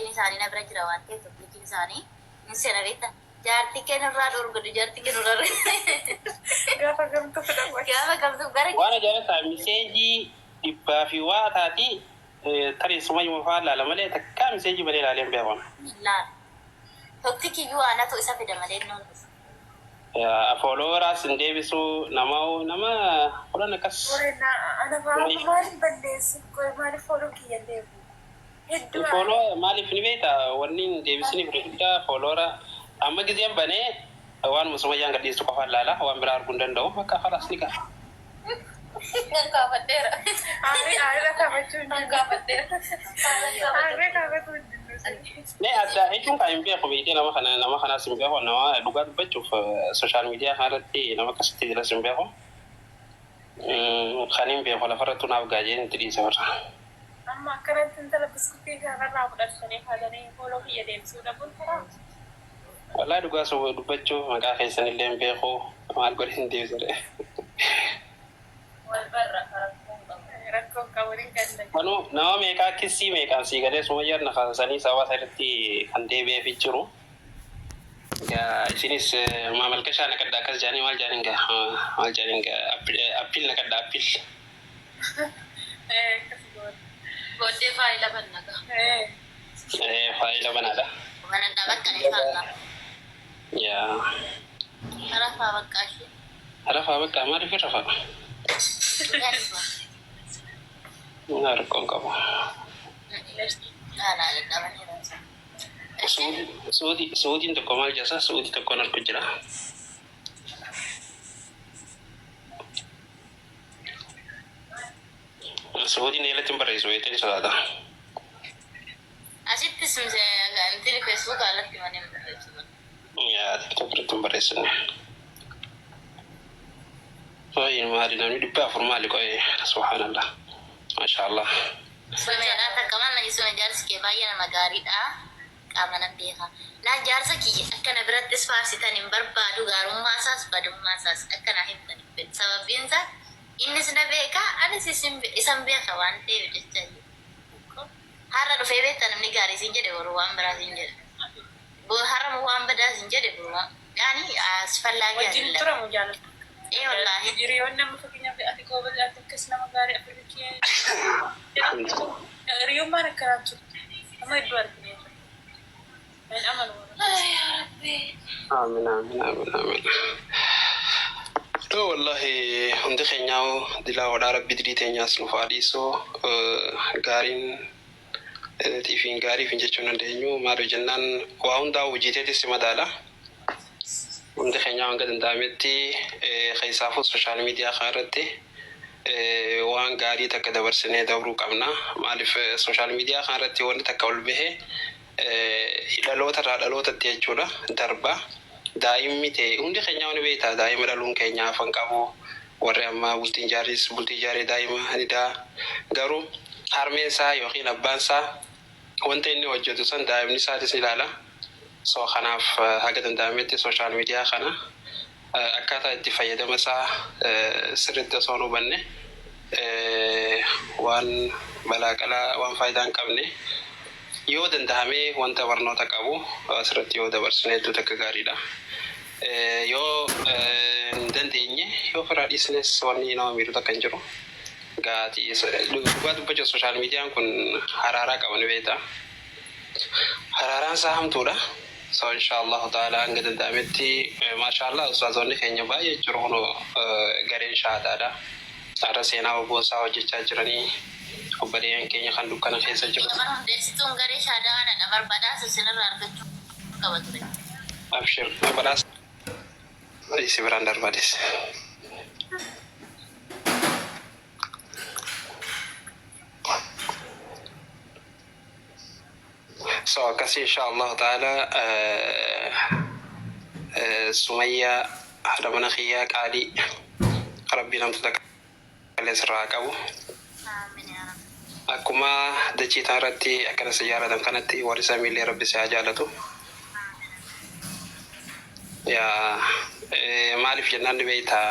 Misalnya nak belajar awak tu, bikin sani, mesti nak beta. Jarti kan orang urut, jarti kan orang. Gaafa gamtuu fudhamu. Gaafa gamtuu gara. Waan ajaa'ibaa miseejii dhibbaa fi waa taati tarii sumayyuma fa'aa laala malee takkaa miseejii malee laaleen beekamu. Laal. Tokki kiyyuu ana ta'u isa fida malee noonu. Foolooraas hin deebisu nama fudhan akkas. Ana fa'aa maaliif balleessu? Maaliif fooloo kiyya deebi'u? Fooloo maaliif ni beekta wanni hin deebisiniif guddaa fooloora amma gizeen banee waan musumayyaan gadhiistu qofaan laala waan biraa arguu hin danda'u bakka falaas ni qaba. Kaafadheera. Aarra kaafachuu hin Kaafadheera. Aarra kaafachuu hin Nee adda jechuun kan hin beeku beekee nama kanaas hin beeku nama dhugaa dubbachuuf sooshaal miidiyaa kanarratti nama akkasitti jiras hin beeku. Kan hin beeku lafarrattu naaf gaajeen itti dhiisa barra. Amma akkanatti intala biskuutii kanarraa fudhatanii haadanii fooloo kiyya deemsuu dhabuun karaa. Wallahi dhugaa soboo dubbachuu maqaa keessan illee hin beeku maal godhe hin deebisare. Walbarra Rakkoon qabuun kan Kanu nama meeqaa kissii meeqaan sii galee sumayyaan naqasanii hawaasa irratti kan deebi'eef jiru. Isinis maamalka shaa naqadda akkas jaanii maal jaaniin appiil naqadda appiil. Booddee faayila bannaga. Faayila banaadha. Mana bakka ni faana. Yaa. Rafaa bakka ishee. Rafaa bakka maaliif rafaa? Rakkoon qabu. Suudiin tokko maal jasa? Suudii tokkoon argu jira. Suudiin eelatti hin barreessu beekteen sodaata. Asittis intili Facebook alatti mana hin barreessu. Yaa tokkotti hin barreessine. Maali namni 400 maali qo'ee subhaanallah. Maashaallah. Sumeedhaa takka mana isuma jaarsi kee baay'ee nama gaariidha. Qaama nan beeka. Laa jaarsa kiyya akkana birattis faarsitan hin barbaadu gaarummaa isaas badummaa isaas akkana himtan hin fedhu. Sababiin isaa innis na beeka anis isan beeka waan ta'eef jecha har'a dhufee beekta namni gaarii siin jedhe boruu waan biraa siin jedhe. Har'a waan badaa siin jedhe boruu yaani asfallaa wajjin turamu jaalatu. Wallahi. Hiriyoon nama fakkeenyaaf ati koobala ati akkas nama gaarii afrikii hiriyummaan akkanaa turte nama hedduu argine min amalu Amiin. Wallahi hundi keenyaa dilaa wadhaa rabbi dilii teenyaas nuuf adiisoo gaariin tiifiin gaariif hin jechuun dandeenyu maal jennaan waa hundaa hojiiteetis madaala. Hundi keenyaa hanga danda'ametti keessaafuu sooshaal miidiyaa kanarratti waan gaarii takka dabarsinee dabruu qabna. Maaliif sooshaal miidiyaa kanarratti wanti takka ol bahee dhaloota irraa dhalootatti jechuudha darba. Daa'imni ta'e hundi keenyaa ni beektaa daa'ima dhaluun keenyaa afaan qabu warri ammaa bultii ijaaree daa'ima nidaa garuu harmeen isaa yookiin abbaan isaa wanta inni hojjetu san daa'imni isaatis ni ilaala. So kanaaf haga danda'ametti sooshaal miidiyaa kana akkaataa itti fayyadama isaa sirriitti osoo hin hubanne waan balaaqalaa waan faayidaa hin qabne yoo danda'ame wanta barnoota qabu asirratti yoo dabarsine hedduu takka gaariidha. Yoo hin dandeenye yoo firaa dhiisnes wanni nama miidhu takka hin jiru. Gaatii dhugaa dubbachuu sooshaal miidiyaan kun haraaraa qaban beekta. Haraaraan isaa hamtuudha. So inshallah ta'ala hanga danda'ametti maashaallah ustaazonni keenya baay'ee jiru kun gareen shaadaadha. Har'a seenaa boonsaa hojjechaa jiranii obboleeyyan keenya kan dukkana keessa jiru. Hundeessituun garee shaadaa kana barbaadaa sinirraa argachuu qaba ture. Abshir balaas isi biraan darbaadis. So akkasii inshallah ta'ala Sumayyaa haadha mana kiyyaa qaalii rabbii namtota qalees irraa qabu. Akkuma dachii irratti akkana jaallatan kanatti warri samiilee rabbi isaa jaallatu. Yaa maaliif jennaan ni beektaa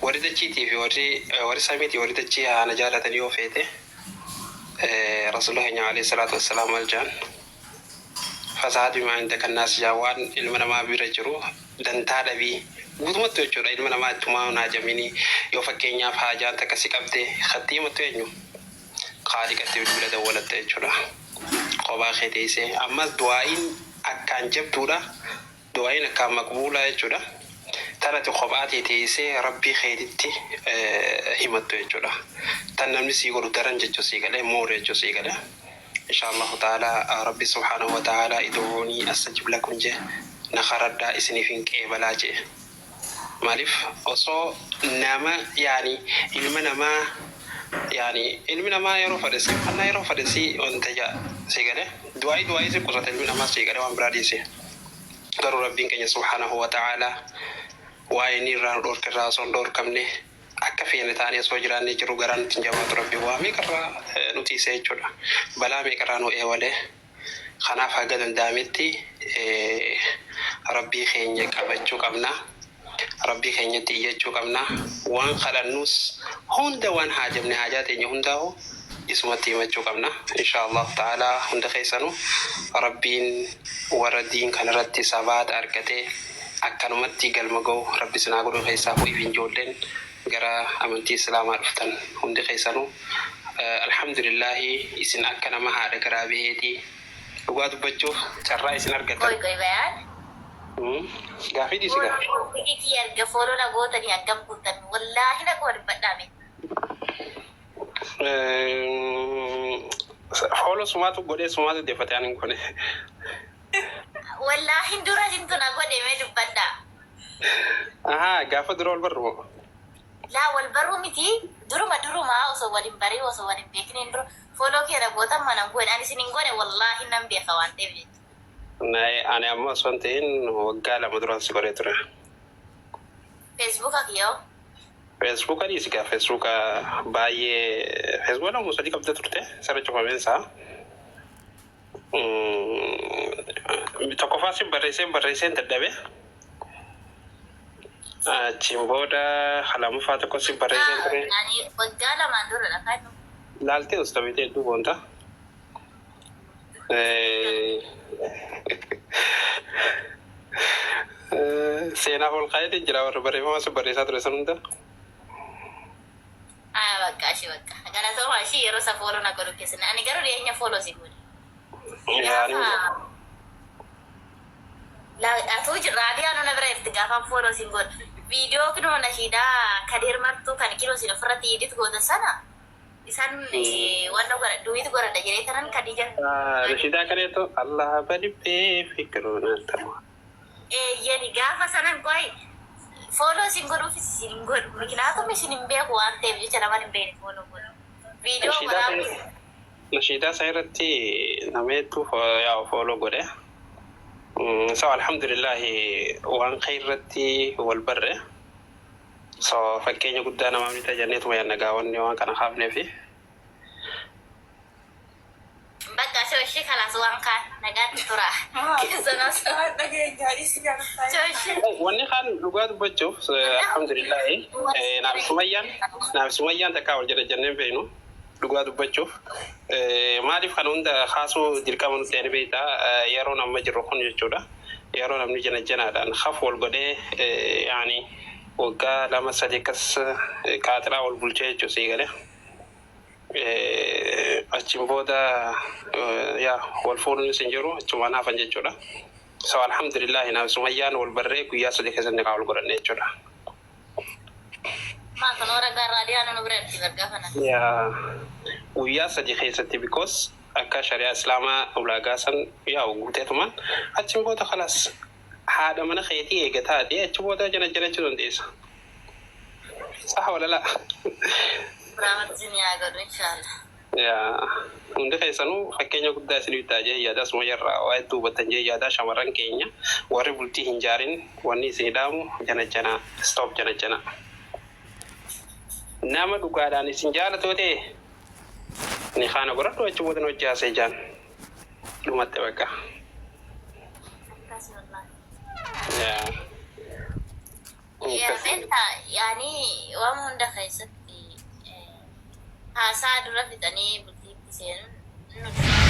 warri dachiitii fi warri samiitii warri dachii haana jaallatanii yoo feete رسول الله عليه الصلاة والسلام الجان فساد بما عندك الناس جوان إلمنا ما بيرجرو دنتا دبي قدمة تجرو إلمنا ما تما ناجميني يوفكينيا فاجان تكسيك أبدي ختيمة تينيو خالق التبدل دولة تجرو قبا خديسي أما دعائن أكان جبتورا دعائن أكان مقبولة جرو ترى تخباتي تيسي ربي خيرتي همتو جرو تنمي سيقولوا درنجة جسيقة موري جسيقة إن شاء الله تعالى ربي سبحانه وتعالى ادعوني أستجب لكم جه نخرد إسني فينك بلاجه معرف أصو نما يعني علمنا ما يعني علمنا ما يرو فرسي أنا يرو فرسي أنت جا سيقله دعاء سي قصة علمنا ما سيقله وان برادي سي دار ربي كني سبحانه وتعالى وعيني ران دور كراسون دور كمنه akka feene taanee soo jiraannee jiru garaan ittiin jabaatu rabbi waa meeqarraa nuti isa jechuudha. Balaa meeqarraa nu eewale. Kanaaf haga danda'ametti rabbii keenya qabachuu qabna. Rabbii keenyatti iyyachuu qabna. Waan kadhannus hunda waan haajamne haajaa teenya hundaa'u isumatti himachuu qabna. Inshaallah ta'aalaa hunda keessanuu rabbiin warra diin kanarratti sabaata argatee akkanumatti galma ga'u rabbi sinaa godhuu keessaa ho'iif ijoolleen gara amantii islaamaa dhuftan hundi keessanuu alhamdulillahi isin akka nama haadha garaa baheetii dhugaa dubbachuuf carraa isin argatan. Gaafii dhiisigaa. Kiki erga fooloo nagootanii hangam guutan wallaahi na qoon badhaame. Fooloo sumaatu godhee sumaatu deeffatee ani kone. Wallaahi dura hintu na godhee dubbadhaa. Ahaa gaafa dura ol barru. Laa wal baruu miti duruma osoo waliin barii osoo waliin beekneen dura fooloo kee nagootan mana goone ani isin hin goone wallaahi nan beeka waan ta'eef jechuudha. Ani amma osoo hin ta'in waggaa lama duraan si godhee ture. Feesbuuka kiyyoo? Feesbuuka dhiisigaa feesbuuka baay'ee feesbuuka namu sadii qabda turte sarara cufameen isaa. Tokkoffaa si barreesseen dadhabe. Chimboda halamuufaa tokko si barreesseen ture. Ani waggaa lamaan duradha kan. Laaltee ustabitee hedduu boonta. Seenaaf ol kaa'ee jira warra barreeffama si barreessaa ture san hunda. Bakka ashii bakka. Galatoomaa ishii yeroo isa fooloo na godhu keessatti ani garuu dhiyeenya fooloo si godhe. Atuu raadiyaan na bira itti gaafaan fooloo si godhe. Video kino nashidaa kadir martu kan kilo sila frati edit goda sana isan warna gora duit gora da jere tanan kadija nashidaa kan itu Allah badibe fikrona tarwa yani gafa sanan koi follow singoru singoru mikinato mesin be ko ante bi cara man be follow video gora nashidaa sayrati nametu ya follow gode so alhamdulillah waan khayrati wal barre so fakkeenya guddaa nama mita janneetu ma yanna gaawwanni waan kana haafne fi bakka shoshi khalas waan kan nagaatti tura kisanas wanni kan dhugaa dubbachuuf alhamdulillah naaf sumayyaan takkaa wal jala janneen beeynu dhugaa dubbachuuf maaliif kan hunda haasuu dirqama nuti ani beeyta yeroo nama jirru kun jechuudha yeroo namni janaadhaan haf wal godhee yaani waggaa lama sadii akkas qaaxiraa wal bulchee jechuu sii gale achiin booda yaa wal fuudhuun isin jiru achumaan hafan jechuudha so alhamdulillah naaf sumayyaan wal barree guyyaa sadii keessatti wal godhanne jechuudha. Makan orang raadiyaan nu berarti bergafana. Ya, guyyaa sadii keessatti because akka shari'a islaamaa ulaagaasan yaa guutee tuman achiin booda khalas haadha mana keetii eegataa ta'e achi booda jala dandeessa. Saha wala laa. Rahmat dunia godhu inshallah. Ya, hundi keessanuu fakkeenya guddaa isin bittaa jee yaada suma yarraa waa hedduu hubattan jee yaada shamarran keenya warri bultii hin jaarin wanni isin dhaamu jana stop jana. Nama dhugaadhaan isin jaalatu ta'e ni kana godhadhu achi booda hojii haasee jaan dhumatte bakka. Ya benta yani waan hunda keessatti haasaa dura fixanii bultii seenuun nu